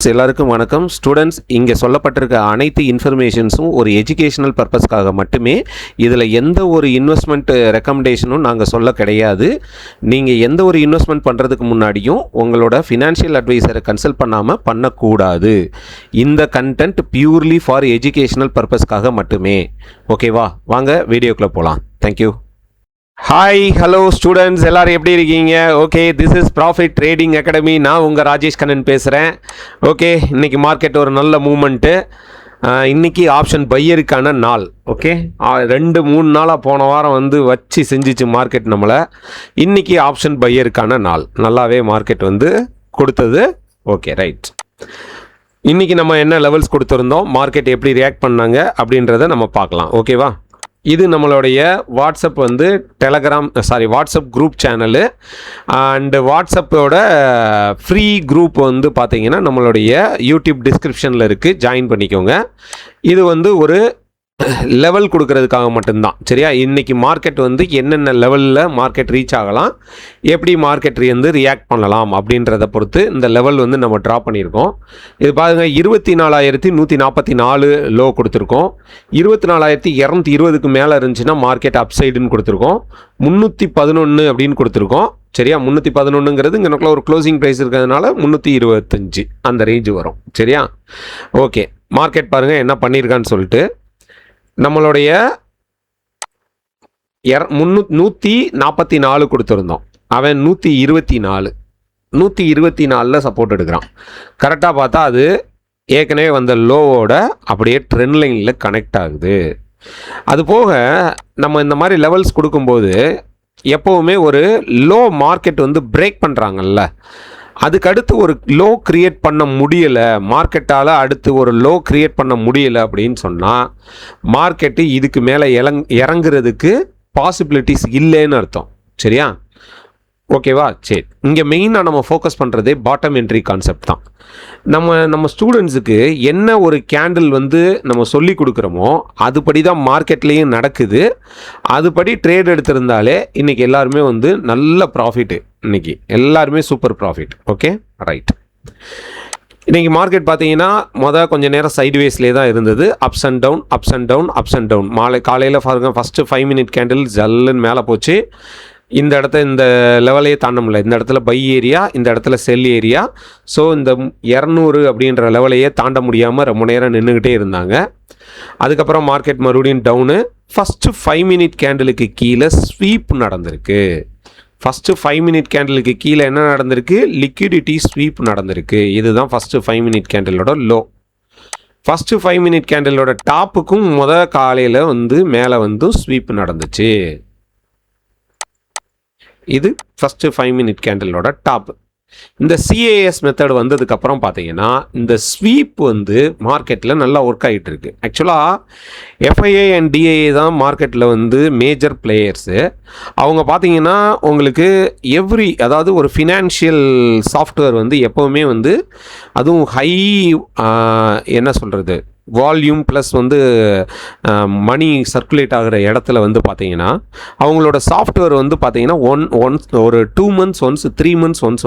எல்லாருக்கும் வணக்கம். ஸ்டூடெண்ட்ஸ், இங்கே சொல்லப்பட்டிருக்க அனைத்து இன்ஃபர்மேஷன்ஸும் ஒரு எஜுகேஷனல் பர்பஸ்க்காக மட்டுமே. இதில் எந்த ஒரு இன்வெஸ்ட்மெண்ட் ரெக்கமெண்டேஷனும் நாங்கள் சொல்ல கிடையாது. நீங்கள் எந்த ஒரு இன்வெஸ்ட்மெண்ட் பண்ணுறதுக்கு முன்னாடியும் உங்களோட ஃபினான்ஷியல் அட்வைசரை கன்சல்ட் பண்ணாமல் பண்ணக்கூடாது. இந்த கண்டென்ட் பியூர்லி ஃபார் எஜுகேஷனல் பர்பஸ்க்காக மட்டுமே. ஓகேவா? வாங்க வீடியோக்குள்ளே போகலாம். தேங்க்யூ. ஹாய், ஹலோ ஸ்டூடெண்ட்ஸ், எல்லோரும் எப்படி இருக்கீங்க? Okay, this is profit trading academy. நான் உங்கள் ராஜேஷ் கண்ணன் பேசுகிறேன். ஓகே, இன்றைக்கி மார்க்கெட் ஒரு நல்ல மூமெண்ட்டு. இன்றைக்கி ஆப்ஷன் பையருக்கான நாள். ஓகே, 2-3 நாளாக போன வாரம் வச்சு செஞ்சிச்சு மார்க்கெட் நம்மளை. இன்றைக்கி ஆப்ஷன் பையருக்கான நாள். நல்லாவே மார்க்கெட் கொடுத்தது. Okay, right. இன்றைக்கி நம்ம என்ன லெவல்ஸ் கொடுத்துருந்தோம், மார்க்கெட் எப்படி ரியாக்ட் பண்ணாங்க அப்படின்றத நம்ம பார்க்கலாம். ஓகேவா? இது நம்மளுடைய WhatsApp WhatsApp group channel. And வாட்ஸ்அப்போட ஃப்ரீ குரூப் பார்த்தீங்கன்னா நம்மளுடைய யூடியூப் டிஸ்கிரிப்ஷனில் இருக்குது. ஜாயின் பண்ணிக்கோங்க. இது ஒரு லெவல் கொடுக்கறதுக்காக மட்டும்தான். சரியா? இன்றைக்கி மார்க்கெட் என்னென்ன லெவலில் மார்க்கெட் ரீச் ஆகலாம், எப்படி மார்க்கெட் ரியாக்ட் பண்ணலாம் அப்படின்றத பொறுத்து இந்த லெவல் நம்ம ட்ரா பண்ணியிருக்கோம். இது பாருங்கள், 24,144 லோ கொடுத்துருக்கோம். 24,220க்கு மேலே இருந்துச்சுன்னா மார்க்கெட் அப்சைடுன்னு கொடுத்துருக்கோம். 311 அப்படின்னு கொடுத்துருக்கோம். சரியா? 311ங்கிறது இங்கே ஒரு க்ளோசிங் ப்ரைஸ் இருக்கிறதுனால 325 அந்த ரேஞ்சு வரும். சரியா? ஓகே, மார்க்கெட் பாருங்கள் என்ன பண்ணியிருக்கான்னு சொல்லிட்டு. நம்மளுடைய 144 கொடுத்துருந்தோம். அவன் 124 சப்போர்ட் எடுக்கிறான். கரெக்டாக பார்த்தா அது ஏற்கனவே வந்த லோவோட அப்படியே ட்ரெண்ட் லைனில் கனெக்ட் ஆகுது. அது போக நம்ம இந்த மாதிரி லெவல்ஸ் கொடுக்கும்போது எப்போவுமே ஒரு லோ மார்க்கெட் பிரேக் பண்ணுறாங்கல்ல, அதுக்கு அடுத்து ஒரு லோ க்ரியேட் பண்ண முடியலை, மார்க்கெட்டால் அடுத்து ஒரு லோ க்ரியேட் பண்ண முடியலை அப்படின்னு சொன்னால் மார்க்கெட்டு இதுக்கு மேலே இறங்குறதுக்கு பாசிபிலிட்டிஸ் இல்லைன்னு அர்த்தம். சரியா? ஓகேவா? சரி, இங்கே மெயினாக நம்ம ஃபோக்கஸ் பண்ணுறதே பாட்டம் என்ட்ரி கான்செப்ட் தான். நம்ம ஸ்டூடெண்ட்ஸுக்கு என்ன ஒரு கேண்டில் நம்ம சொல்லி கொடுக்குறோமோ அதுபடி தான் மார்க்கெட்லேயும் நடக்குது. அதுபடி ட்ரேட் எடுத்திருந்தாலே இன்றைக்கி எல்லாருமே நல்ல ப்ராஃபிட்டு. இன்றைக்கி எல்லாருமே சூப்பர் ப்ராஃபிட். Okay, right. இன்றைக்கி மார்க்கெட் பார்த்தீங்கன்னா கொஞ்சம் நேரம் சைட்வேஸ்லேயே தான் இருந்தது. Ups and down, ups and down, ups and down. காலையில் பாருங்க, ஃபஸ்ட்டு 5 மினிட் கேண்டில் ஜல்லுன்னு மேலே போச்சு. இந்த லெவலையே தாண்ட முடியல. இந்த இடத்துல பை ஏரியா, இந்த இடத்துல செல் ஏரியா. ஸோ இந்த 200 அப்படின்ற லெவலையே தாண்ட முடியாமல் ரொம்ப நேரம் நின்றுக்கிட்டே இருந்தாங்க. அதுக்கப்புறம் மார்க்கெட் மறுபடியும் டவுனு. ஃபஸ்ட்டு 5 மினிட் கேண்டிலுக்கு கீழே ஸ்வீப் நடந்திருக்கு. ஃபஸ்ட்டு 5 மினிட் கேண்டிலுக்கு கீழே என்ன நடந்திருக்கு? லிக்விடிட்டி ஸ்வீப் நடந்திருக்கு. இதுதான் ஃபஸ்ட்டு 5 மினிட் கேண்டிலோட லோ. ஃபஸ்ட்டு 5 மினிட் கேண்டிலோட டாப்புக்கும் காலையில் மேலே ஸ்வீப் நடந்துச்சு. இது ஃபஸ்ட்டு 5 மினிட் கேண்டிலோட டாப். இந்த சிஏஎஸ் மெத்தட் வந்ததுக்கப்புறம் பார்த்தீங்கன்னா இந்த ஸ்வீப் மார்க்கெட்டில் நல்லா ஒர்க் ஆகிட்டு இருக்கு. ஆக்சுவலாக எஃப்ஐஏ அண்ட் டிஐஏ தான் மார்க்கெட்டில் மேஜர் பிளேயர்ஸு. அவங்க பார்த்தீங்கன்னா உங்களுக்கு அதாவது ஒரு ஃபினான்ஷியல் சாஃப்ட்வேர் எப்போவுமே அதுவும் ஹை என்ன சொல்கிறது, வால்யூம் ப்ளஸ் மணி சர்க்குலேட் ஆகிற இடத்துல பார்த்தீங்கன்னா அவங்களோட சாஃப்ட்வேர் பார்த்தீங்கன்னா ஒரு 2 months once 3 months once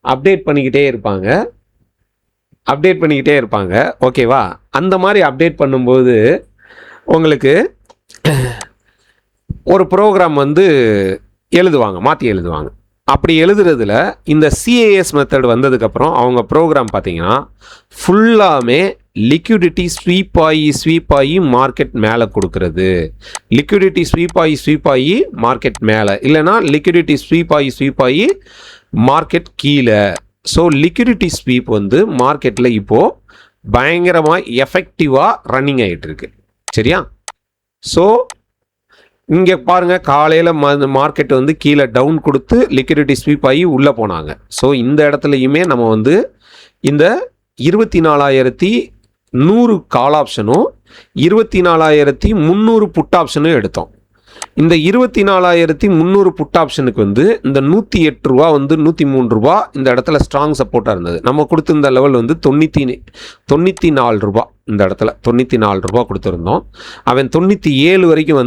update பண்ணிக்கிட்டே இருப்பாங்க. ஓகேவா? அந்த மாதிரி அப்டேட் பண்ணும்போது உங்களுக்கு ஒரு ப்ரோக்ராம் மாற்றி எழுதுவாங்க. அப்படி எழுதுறதுல இந்த சிஏஎஸ் மெத்தட் வந்ததுக்கப்புறம் அவங்க ப்ரோக்ராம் பார்த்தீங்கன்னா ஃபுல்லாமே லிக்விடிட்டி ஸ்வீப் ஆகி மார்க்கெட் மேலே கொடுக்கறது. லிக்விடிட்டி ஸ்வீப் ஆகி மார்க்கெட் மேலே, இல்லைனா லிக்விடிட்டி ஸ்வீப் ஆகி மார்க்கெட் கீழே. ஸோ லிக்விடிட்டி ஸ்வீப் மார்க்கெட்டில் இப்போது பயங்கரமாக எஃபெக்டிவாக ரன்னிங் ஆகிட்டு இருக்கு. சரியா? ஸோ இங்கே பாருங்கள், காலையில் மார்க்கெட் கீழே டவுன் கொடுத்து லிக்விடிட்டி ஸ்வீப் ஆகி உள்ளே போனாங்க. ஸோ இந்த இடத்துலையுமே நம்ம இந்த 24,100 கால் ஆப்ஷனும் 24,300 புட் ஆப்ஷனும் எடுத்தோம். இந்த 24,300 புட் ஆப்ஷனுக்கு இந்த 108 ரூபா 103 ரூபா இந்த இடத்துல ஸ்ட்ராங் சப்போர்ட்டாக இருந்தது. நம்ம கொடுத்துருந்த லெவல் 94 ரூபா. இந்த இடத்துல 94 ரூபா கொடுத்துருந்தோம். அவன் 97 வரைக்கும்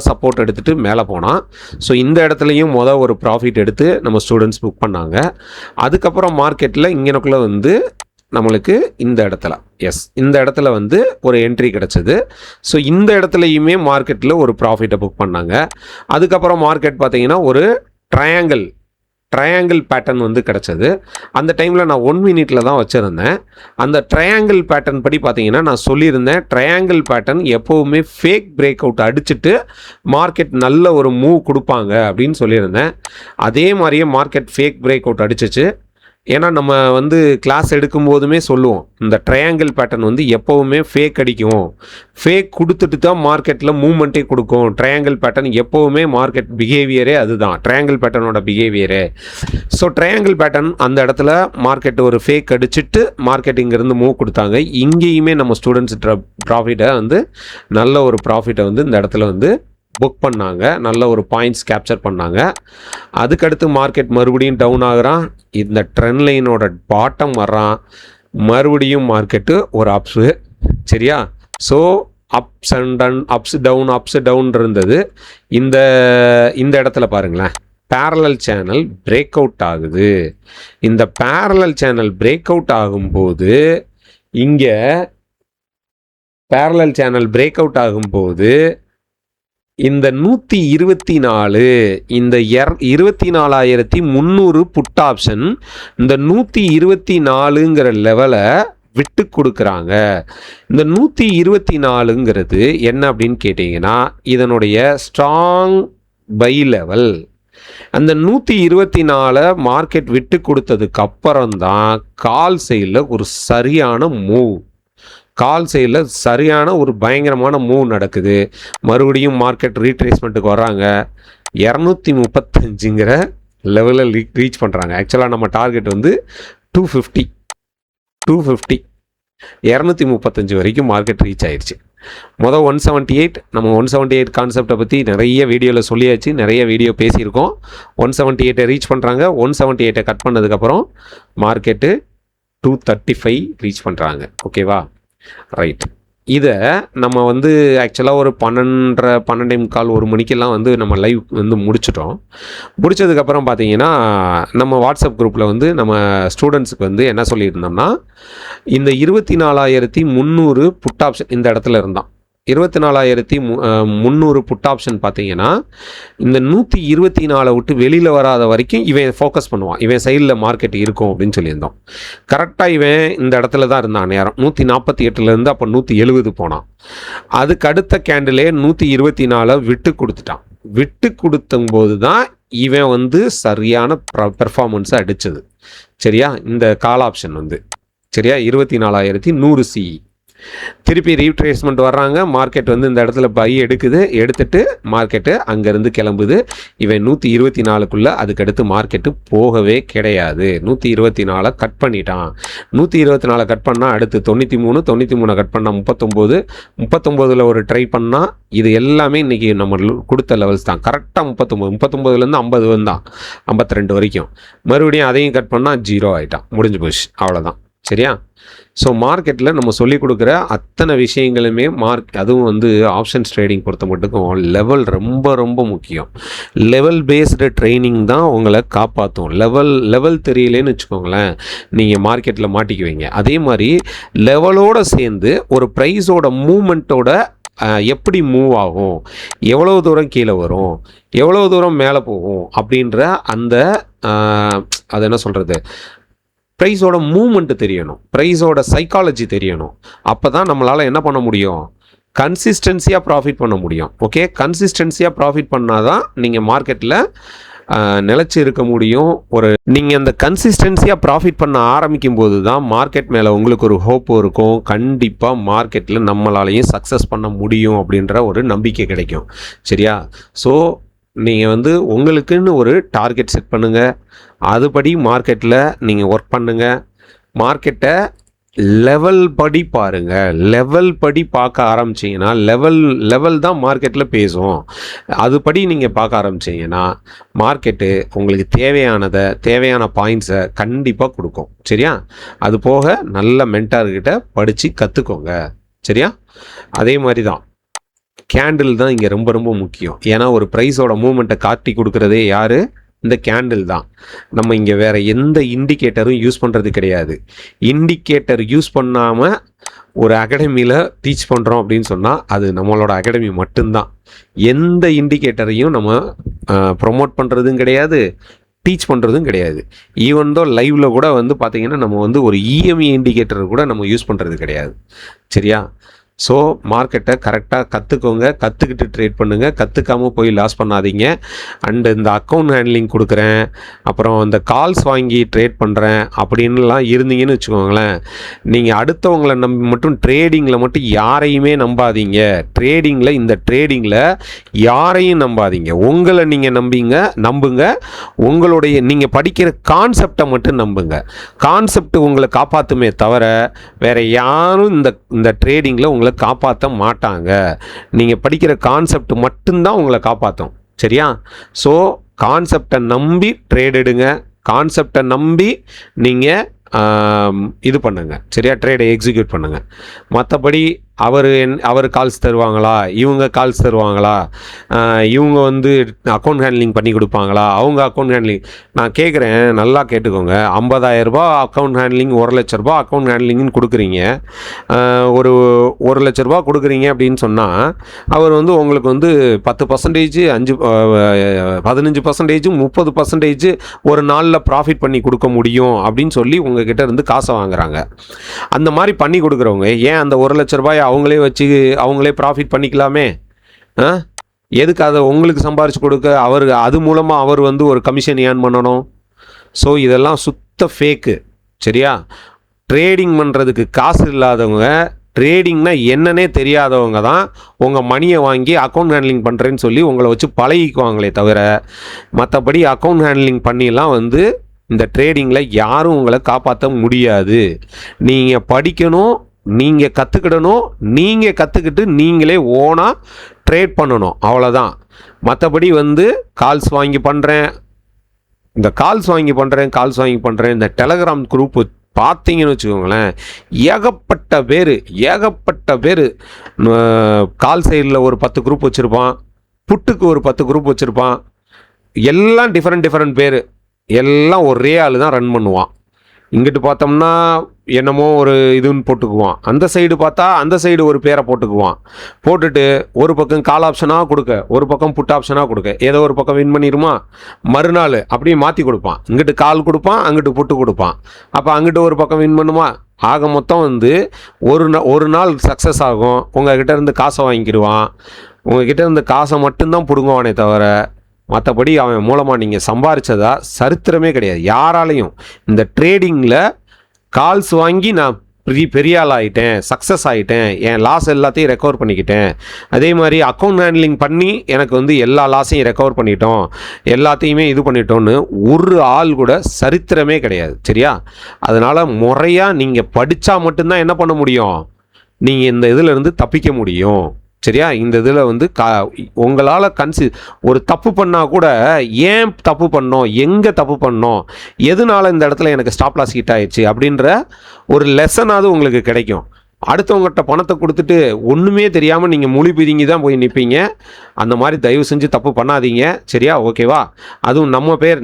சப்போர்ட் எடுத்துகிட்டு மேலே போனான். ஸோ இந்த இடத்துலையும் ஒரு ப்ராஃபிட் எடுத்து நம்ம ஸ்டூடெண்ட்ஸ் புக் பண்ணாங்க. அதுக்கப்புறம் மார்க்கெட்டில் இங்கனக்குள்ளே நம்மளுக்கு இந்த இடத்துல இந்த இடத்துல வந்து ஒரு என்ட்ரி கிடச்சிது. ஸோ இந்த இடத்துலையுமே மார்க்கெட்டில் ஒரு ப்ராஃபிட்டை புக் பண்ணாங்க. அதுக்கப்புறம் மார்க்கெட் பார்த்தீங்கன்னா ஒரு ட்ரையாங்கிள் பேட்டர்ன் வந்து கிடச்சது. அந்த டைமில் நான் 1 மினிட்ல தான் வச்சுருந்தேன். அந்த ட்ரையாங்கிள் பேட்டர்ன் படி பார்த்தீங்கன்னா நான் சொல்லியிருந்தேன், ட்ரையாங்கிள் பேட்டர்ன் எப்போவுமே ஃபேக் பிரேக் அவுட் அடிச்சுட்டு மார்க்கெட் நல்ல ஒரு மூவ் கொடுப்பாங்க அப்படின்னு சொல்லியிருந்தேன். அதே மாதிரியே மார்க்கெட் ஃபேக் பிரேக் அவுட் அடிச்சிச்சு. ஏன்னா நம்ம வந்து கிளாஸ் எடுக்கும் போதுமே சொல்லுவோம், இந்த ட்ரையாங்கிள் பேட்டர்ன் வந்து எப்போவுமே ஃபேக் அடிக்கும், ஃபேக் கொடுத்துட்டு தான் மார்க்கெட்டில் மூவ்மெண்ட்டே கொடுக்கும். ட்ரையாங்கிள் பேட்டர்ன் எப்போவுமே மார்க்கெட் பிஹேவியரே அதுதான், ட்ரையாங்கிள் பேட்டர்னோட பிஹேவியரே. ஸோ ட்ரையாங்கிள் பேட்டர்ன் அந்த இடத்துல மார்க்கெட் ஒரு ஃபேக் அடிச்சுட்டு மார்க்கெட் இங்கேருந்து மூவ் கொடுத்தாங்க. இங்கேயுமே நம்ம ஸ்டூடெண்ட்ஸ் ப்ராஃபிட்டை வந்து நல்ல ஒரு ப்ராஃபிட்டை வந்து இந்த இடத்துல வந்து புக் பண்ணாங்க, நல்ல ஒரு பாயிண்ட்ஸ் கேப்சர் பண்ணாங்க. அதுக்கடுத்து மார்க்கெட் மறுபடியும் டவுன் ஆகுறான், இந்த ட்ரெண்ட் லைனோட பாட்டம் வர்றான், மறுபடியும் மார்க்கெட்டு ஒரு அப்ஸு. சரியா? ஸோ அப்ஸ் டவுன் இருந்தது. இந்த இடத்துல பாருங்களேன், பேரலல் சேனல் பிரேக் அவுட் ஆகுது. இந்த பேரலல் சேனல் பிரேக் அவுட் ஆகும்போது இங்கே பேரலல் சேனல் பிரேக் அவுட் ஆகும்போது இந்த 124 இந்த 24,300 புட் ஆப்ஷன் இந்த 124ங்கிற லெவலை விட்டு கொடுக்குறாங்க. இந்த 124ங்கிறது என்ன அப்படின்னு கேட்டிங்கன்னா இதனுடைய ஸ்ட்ராங் பை லெவல். அந்த 124 மார்க்கெட் விட்டு கொடுத்ததுக்கு அப்புறம்தான் கால் சைடில் ஒரு சரியான மூவ், கால் சைடில் சரியான ஒரு பயங்கரமான மூவ் நடக்குது. மறுபடியும் மார்க்கெட் ரீட்ரேஸ்மெண்ட்டுக்கு வர்றாங்க, 235ங்கிற லெவலில் ரீச் பண்ணுறாங்க. ஆக்சுவலாக நம்ம டார்கெட் வந்து 250 235 வரைக்கும் மார்க்கெட் ரீச் ஆயிடுச்சு. 178 நம்ம 178 கான்செப்டை பற்றி நிறைய வீடியோவில் சொல்லியாச்சு, நிறைய வீடியோ பேசியிருக்கோம். 178 ரீச் பண்ணுறாங்க. 178 கட் பண்ணதுக்கப்புறம் மார்க்கெட்டு 235 ரீச் பண்ணுறாங்க. ஓகேவா? ரைட். இதை நம்ம வந்து ஆக்சுவலாக ஒரு 12:45 1 மணிக்கெல்லாம் வந்து நம்ம லைவ் வந்து முடிச்சிட்டோம். முடித்ததுக்கப்புறம் பார்த்தீங்கன்னா நம்ம வாட்ஸ்அப் குரூப்பில் வந்து நம்ம ஸ்டூடெண்ட்ஸுக்கு வந்து என்ன சொல்லியிருந்தோம்னா, இந்த 24,300 புட் ஆப்ஷன் இந்த இடத்துல இருந்தான். 24,300 புட் ஆப்ஷன் பார்த்தீங்கன்னா இந்த 124 விட்டு வெளியில் வராத வரைக்கும் இவன் ஃபோக்கஸ் பண்ணுவான், இவன் சைடில் மார்க்கெட் இருக்கும் அப்படின்னு சொல்லியிருந்தோம். கரெக்டாக இவன் இந்த இடத்துல தான் இருந்தான் நேரம். 148லேருந்து அப்போ 170 போனான். அதுக்கு அடுத்த கேண்டிலே 124 விட்டு கொடுத்துட்டான். விட்டு கொடுத்தம்போது தான் இவன் வந்து சரியான பெர்ஃபார்மன்ஸை அடித்தது. சரியா? இந்த கால் ஆப்ஷன் வந்து சரியா 24,100 CE திருப்பி ரீட்ரேஸ்மெண்ட் வர்றாங்க. மார்க்கெட் வந்து இந்த இடத்துல பை எடுத்துட்டு மார்க்கெட்டு அங்கேருந்து கிளம்புது. இவன் 124க்குள்ளே அதுக்கடுத்து மார்க்கெட்டு போகவே கிடையாது. 124 கட் பண்ணிட்டான். 124 கட் பண்ணால் அடுத்து 93 கட் பண்ணால் 39 ஒரு ட்ரை பண்ணால் இது எல்லாமே இன்றைக்கி நம்ம கொடுத்த லெவல்ஸ் தான். கரெக்டாக 39லேருந்து 50 வந்தான், 52 வரைக்கும். மறுபடியும் அதையும் கட் பண்ணால் 0 ஆகிட்டான், முடிஞ்சு போச்சு, அவ்வளோதான். சரியா? ஸோ மார்க்கெட்டில் நம்ம சொல்லிக் கொடுக்குற அத்தனை விஷயங்களுமே அதுவும் வந்து ஆப்ஷன்ஸ் ட்ரேடிங் பொறுத்த மட்டுக்கும் லெவல் ரொம்ப ரொம்ப முக்கியம். லெவல் பேஸ்டு ட்ரைனிங் தான் உங்களை காப்பாற்றும். லெவல் தெரியலேன்னு வச்சுக்கோங்களேன், நீங்கள் மார்க்கெட்டில் மாட்டிக்குவீங்க. அதே மாதிரி லெவலோடு சேர்ந்து ஒரு ப்ரைஸோட மூமெண்ட்டோட எப்படி மூவ் ஆகும், எவ்வளோ தூரம் கீழே வரும், எவ்வளோ தூரம் மேலே போகும் அப்படின்ற அந்த அது என்ன சொல்கிறது, ப்ரைஸோட மூவ்மெண்ட்டு தெரியணும், ப்ரைஸோட சைக்காலஜி தெரியணும். அப்போ தான் நம்மளால் என்ன பண்ண முடியும், கன்சிஸ்டன்சியாக ப்ராஃபிட் பண்ண முடியும். ஓகே, கன்சிஸ்டன்சியாக ப்ராஃபிட் பண்ணால் தான் நீங்கள் மார்க்கெட்டில் நிலச்சி இருக்க முடியும். நீங்கள் அந்த கன்சிஸ்டன்சியாக ப்ராஃபிட் பண்ண ஆரம்பிக்கும் போது தான் மார்க்கெட் மேலே உங்களுக்கு ஒரு ஹோப் இருக்கும். கண்டிப்பாக மார்க்கெட்டில் நம்மளாலையும் சக்ஸஸ் பண்ண முடியும் அப்படின்ற ஒரு நம்பிக்கை கிடைக்கும். சரியா? ஸோ நீங்கள் வந்து உங்களுக்குன்னு ஒரு டார்கெட் செட் பண்ணுங்கள், அதுபடி மார்க்கெட்டில் நீங்கள் ஒர்க் பண்ணுங்கள். மார்க்கெட்டை லெவல் படி பாருங்கள். லெவல் படி பார்க்க ஆரம்பிச்சிங்கன்னா லெவல் தான் மார்க்கெட்டில் பேசும். அதுபடி நீங்கள் பார்க்க ஆரம்பிச்சிங்கன்னா மார்க்கெட்டு உங்களுக்கு தேவையான பாயிண்ட்ஸை கண்டிப்பாக கொடுக்கும். சரியா? அது போக நல்ல மென்டார்கிட்ட படித்து கற்றுக்கோங்க. சரியா? அதே மாதிரி தான் கேண்டில் தான் இங்கே ரொம்ப ரொம்ப முக்கியம். ஏன்னா ஒரு ப்ரைஸோட மூவ்மெண்ட்டை காட்டி கொடுக்குறதே யார்? இந்த கேண்டில் தான். நம்ம இங்கே வேறு எந்த இண்டிகேட்டரும் யூஸ் பண்ணுறது கிடையாது. இண்டிகேட்டர் யூஸ் பண்ணாமல் ஒரு அகாடமியில் டீச் பண்ணுறோம் அப்படின்னு சொன்னால் அது நம்மளோட அகாடமி மட்டும்தான். எந்த இண்டிகேட்டரையும் நம்ம ப்ரொமோட் பண்ணுறதும் கிடையாது, டீச் பண்ணுறதும் கிடையாது. ஈவன் தோ லைவில் கூட வந்து பார்த்திங்கன்னா நம்ம வந்து ஒரு இஎம்இ இண்டிகேட்டர் கூட நம்ம யூஸ் பண்ணுறது கிடையாது. சரியா? ஸோ மார்க்கெட்டை கரெக்டாக கற்றுக்கோங்க, கற்றுக்கிட்டு ட்ரேட் பண்ணுங்கள், கற்றுக்காமல் போய் லாஸ் பண்ணாதீங்க. அண்டு இந்த அக்கௌண்ட் ஹேண்ட்லிங் கொடுக்குறேன், அப்புறம் இந்த கால்ஸ் வாங்கி ட்ரேட் பண்ணுறேன் அப்படின்லாம் இருந்தீங்கன்னு வச்சுக்கோங்களேன், நீங்கள் அடுத்தவங்களை நம்பி மட்டும் ட்ரேடிங்கில் மட்டும் யாரையுமே நம்பாதீங்க. இந்த ட்ரேடிங்கில் யாரையும் நம்பாதீங்க. உங்களை நீங்கள் நம்புங்க. உங்களுடைய நீங்கள் படிக்கிற கான்செப்டை மட்டும் நம்புங்க. கான்செப்ட் உங்களை காப்பாற்றுமே தவிர வேறு யாரும் இந்த ட்ரேடிங்கில் உங்களை காப்பாற்ற மாட்டாங்க. நீங்கள் படிக்கிற கான்செப்ட் மட்டும்தான் உங்களை காப்பாற்றும். சரியா? ஸோ கான்செப்டை நம்பி ட்ரேட் எடுங்க, கான்செப்டை நம்பி நீங்கள் இது பண்ணுங்க. சரியா? ட்ரேடை எக்ஸிக்யூட் பண்ணுங்கள். மற்றபடி அவர் கால்ஸ் தருவாங்களா, இவங்க கால்ஸ் தருவாங்களா, இவங்க வந்து அக்கௌண்ட் ஹேண்ட்லிங் பண்ணி கொடுப்பாங்களா, அவங்க அக்கௌண்ட் ஹேண்ட்லிங், நான் கேட்குறேன், நல்லா கேட்டுக்கோங்க. 50,000 அக்கௌண்ட் ஹேண்ட்லிங், 1,00,000 அக்கௌண்ட் ஹேண்ட்லிங்னு கொடுக்குறீங்க. ஒரு 1,00,000 கொடுக்குறீங்க அப்படின்னு சொன்னால் அவர் வந்து உங்களுக்கு வந்து 10%, 15%, 30% ஒரு நாளில் ப்ராஃபிட் பண்ணி கொடுக்க முடியும் அப்படின்னு சொல்லி உங்ககிட்ட இருந்து காசை வாங்குறாங்க. அந்த மாதிரி பண்ணி கொடுக்குறவங்க ஏன் அந்த 1,00,000 அவங்களே வச்சு அவங்களே ப்ராஃபிட் பண்ணிக்கலாமே? எதுக்கு அதை உங்களுக்கு சம்பாரிச்சு கொடுக்க அது மூலமாக அவர் வந்து ஒரு கமிஷன் ஏர்ன் பண்ணணும்? ஸோ இதெல்லாம் சுத்த ஃபேக்கு. சரியா? ட்ரேடிங் பண்ணுறதுக்கு காசு இல்லாதவங்க, ட்ரேடிங்னா என்னன்னே தெரியாதவங்க தான் உங்கள் மணியை வாங்கி அக்கௌண்ட் ஹேண்ட்லிங் பண்ணுறேன்னு சொல்லி உங்களை வச்சு பழகிக்குவாங்களே தவிர, மற்றபடி அக்கௌண்ட் ஹேண்ட்லிங் பண்ணிலாம் வந்து இந்த ட்ரேடிங்கில் யாரும் உங்களை காப்பாற்ற முடியாது. நீங்கள் படிக்கணும், நீங்கள் கற்றுக்கிடணும், நீங்கள் கற்றுக்கிட்டு நீங்களே ஓனாக ட்ரேட் பண்ணணும், அவ்வளோதான். மற்றபடி வந்து கால்ஸ் வாங்கி பண்ணுறேன், இந்த டெலகிராம் குரூப்பு பார்த்தீங்கன்னு வச்சுக்கோங்களேன், ஏகப்பட்ட பேர் கால் சைடில் ஒரு 10 குரூப் வச்சுருப்பான், புட்டுக்கு ஒரு 10 குரூப் வச்சுருப்பான். எல்லாம் டிஃப்ரெண்ட் பேர், எல்லாம் ஒரே ஆள் தான் ரன் பண்ணுவான். இங்கிட்டு பார்த்தோம்னா என்னமோ ஒரு இதுன்னு போட்டுக்குவான், அந்த சைடு பார்த்தா அந்த சைடு ஒரு பேரை போட்டுட்டு ஒரு பக்கம் கால் ஆப்ஷனாக கொடுக்க, ஒரு பக்கம் புட் ஆப்ஷனாக கொடுக்க, ஏதோ ஒரு பக்கம் வின் பண்ணிடுமா, மறுநாள் அப்படியே மாற்றி கொடுப்பான். இங்கிட்டு கால் கொடுப்பான், அங்கிட்டு புட்டு கொடுப்பான். அப்போ அங்கிட்டு ஒரு பக்கம் வின் பண்ணுமா, ஆக மொத்தம் வந்து ஒரு நாள் சக்ஸஸ் ஆகும். உங்ககிட்ட இருந்து காசை வாங்கிக்கிடுவான். உங்ககிட்ட இருந்து காசை மட்டும்தான் பிடுங்குவானே தவிர மற்றபடி அவன் மூலமாக நீங்கள் சம்பாரித்ததா சரித்திரமே கிடையாது யாராலையும். இந்த ட்ரேடிங்கில் கால்ஸ் வாங்கி நான் பெரிய ஆள் ஆகிட்டேன், சக்ஸஸ் ஆகிட்டேன், என் லாஸ் எல்லாத்தையும் ரெக்கவர் பண்ணிக்கிட்டேன், அதே மாதிரி அக்கௌண்ட் ஹேண்ட்லிங் பண்ணி எனக்கு வந்து எல்லா லாஸையும் ரெக்கவர் பண்ணிட்டோம், எல்லாத்தையுமே இது பண்ணிட்டோன்னு ஒரு ஆள் கூட சரித்திரமே கிடையாது. சரியா? அதனால் முறையாக நீங்கள் படித்தா மட்டும்தான் என்ன பண்ண முடியும், நீங்கள் இந்த இதில் இருந்து தப்பிக்க முடியும். சரியா? இந்த இதில் வந்து உங்களால் ஒரு தப்பு பண்ணால் கூட ஏன் தப்பு பண்ணோம், எங்கே தப்பு பண்ணோம், எதனால இந்த இடத்துல எனக்கு ஸ்டாப் லாஸ் ஹிட் ஆயிடுச்சு அப்படின்ற ஒரு லெசனாவது உங்களுக்கு கிடைக்கும். அடுத்தவங்ககிட்ட பணத்தை கொடுத்துட்டு ஒன்றுமே தெரியாமல் நீங்கள் மொழி பிதுங்கி தான் போய் நிற்பீங்க. அந்த மாதிரி தயவு செஞ்சு தப்பு பண்ணாதீங்க. சரியா? ஓகேவா? அதுவும்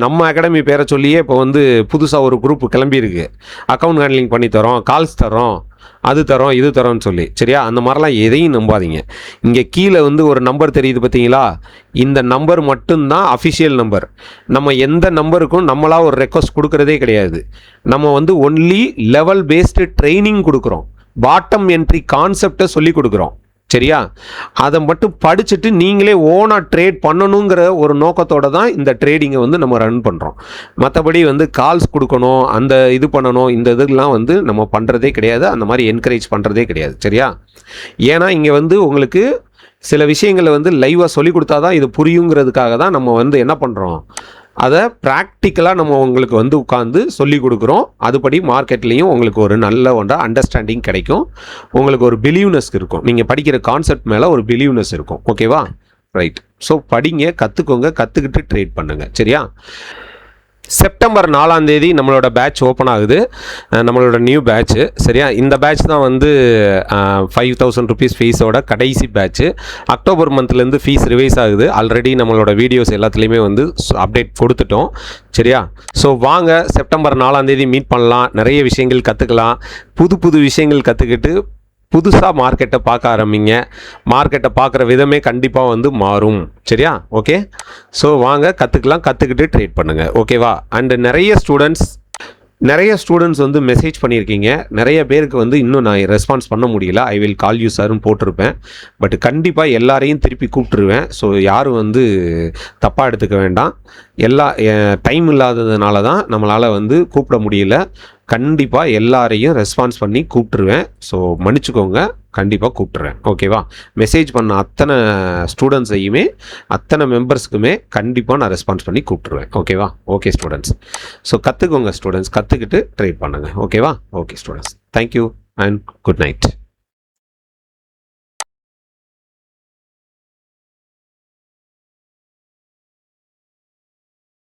நம்ம அகாடமி பேரை சொல்லியே இப்போ வந்து புதுசாக ஒரு குரூப் கிளம்பியிருக்கு, அக்கௌண்ட் ஹேண்ட்லிங் பண்ணி தரோம், கால்ஸ் தரோம், அது தரோம், இது தரோன்னு சொல்லி. சரியா? அந்த மாதிரிலாம் எதையும் நம்பாதீங்க. இங்கே கீழே வந்து ஒரு நம்பர் தெரியுது பார்த்தீங்களா, இந்த நம்பர் மட்டும்தான் அஃபிஷியல் நம்பர். நம்ம எந்த நம்பருக்கும் நம்மளாக ஒரு ரெக்வஸ்ட் கொடுக்குறதே கிடையாது. நம்ம வந்து ஒன்லி லெவல் பேஸ்டு ட்ரைனிங் கொடுக்குறோம், பாட்டம் என்ட்ரி கான்செப்டை சொல்லி கொடுக்குறோம். சரியா? அதை மட்டும் படிச்சுட்டு நீங்களே ஓனாக ட்ரேட் பண்ணணுங்கிற ஒரு நோக்கத்தோடு தான் இந்த ட்ரேடிங்கை வந்து நம்ம ரன் பண்ணுறோம். மற்றபடி வந்து கால்ஸ் கொடுக்கணும், அந்த இது பண்ணணும், இந்த இதெல்லாம் வந்து நம்ம பண்ணுறதே கிடையாது, அந்த மாதிரி என்கரேஜ் பண்ணுறதே கிடையாது. சரியா? ஏன்னா இங்கே வந்து உங்களுக்கு சில விஷயங்களை வந்து லைவாக சொல்லி கொடுத்தா தான் இது புரியுங்கிறதுக்காக தான் நம்ம வந்து என்ன பண்ணுறோம், அதை ப்ராக்டிக்கலாக நம்ம உங்களுக்கு வந்து உட்காந்து சொல்லி கொடுக்குறோம். அதுபடி மார்க்கெட்லேயும் உங்களுக்கு ஒரு நல்ல அண்டர்ஸ்டாண்டிங் கிடைக்கும், உங்களுக்கு ஒரு பிலீவ்னஸ் இருக்கும், நீங்கள் படிக்கிற கான்செப்ட் மேலே ஒரு பிலீவ்னஸ் இருக்கும். ஓகேவா? ரைட். ஸோ படிங்க, கற்றுக்கோங்க, கற்றுக்கிட்டு ட்ரேட் பண்ணுங்கள். சரியா? செப்டம்பர் 4ஆம் தேதி நம்மளோட பேட்ச் ஓப்பன் ஆகுது, நம்மளோட நியூ பேட்ச்சு. சரியா? இந்த பேட்ச் தான் வந்து 5000 ருபீஸ் ஃபீஸோட கடைசி பேட்ச்சு. அக்டோபர் மந்த்லேருந்து ஃபீஸ் ரிவைஸ் ஆகுது. ஆல்ரெடி நம்மளோட வீடியோஸ் எல்லாத்துலேயுமே வந்து அப்டேட் கொடுத்துட்டோம். சரியா? ஸோ வாங்க செப்டம்பர் 4ஆம் தேதி மீட் பண்ணலாம், நிறைய விஷயங்கள் கற்றுக்கலாம், புது புது விஷயங்கள் கற்றுக்கிட்டு புதுசாக மார்க்கெட்டை பார்க்க ஆரம்பிங்க. மார்க்கெட்டை பார்க்குற விதமே கண்டிப்பாக வந்து மாறும். சரியா? ஓகே, ஸோ வாங்க கற்றுக்கலாம், கற்றுக்கிட்டு ட்ரேட் பண்ணுங்கள். ஓகேவா? அண்டு நிறைய ஸ்டூடெண்ட்ஸ் வந்து மெசேஜ் பண்ணியிருக்கீங்க. நிறைய பேருக்கு வந்து இன்னும் நான் ரெஸ்பான்ஸ் பண்ண முடியல. ஐ வில் கால் யூ சார்னு போட்டிருப்பேன். பட் கண்டிப்பாக எல்லாரையும் திருப்பி கூப்பிட்டுருவேன். ஸோ யாரும் வந்து தப்பாக எடுத்துக்க வேண்டாம். டைம் இல்லாததுனால தான் நம்மளால் வந்து கூப்பிட முடியல. கண்டிப்பாக எல்லாரையும் ரெஸ்பான்ஸ் பண்ணி கூப்பிட்டுருவேன். ஸோ மன்னிச்சுக்கோங்க, கண்டிப்பாக கூப்பிட்டுறேன். ஓகேவா? மெசேஜ் பண்ண அத்தனை ஸ்டூடெண்ட்ஸையுமே அத்தனை மெம்பர்ஸ்க்குமே கண்டிப்பாக நான் ரெஸ்பான்ஸ் பண்ணி கூப்பிட்டுருவேன். ஓகேவா? ஓகே ஸ்டூடெண்ட்ஸ், ஸோ கற்றுக்கோங்க ஸ்டூடெண்ட்ஸ், கற்றுக்கிட்டு ட்ரேட் பண்ணுங்கள். ஓகேவா? Okay students, thank you and good night.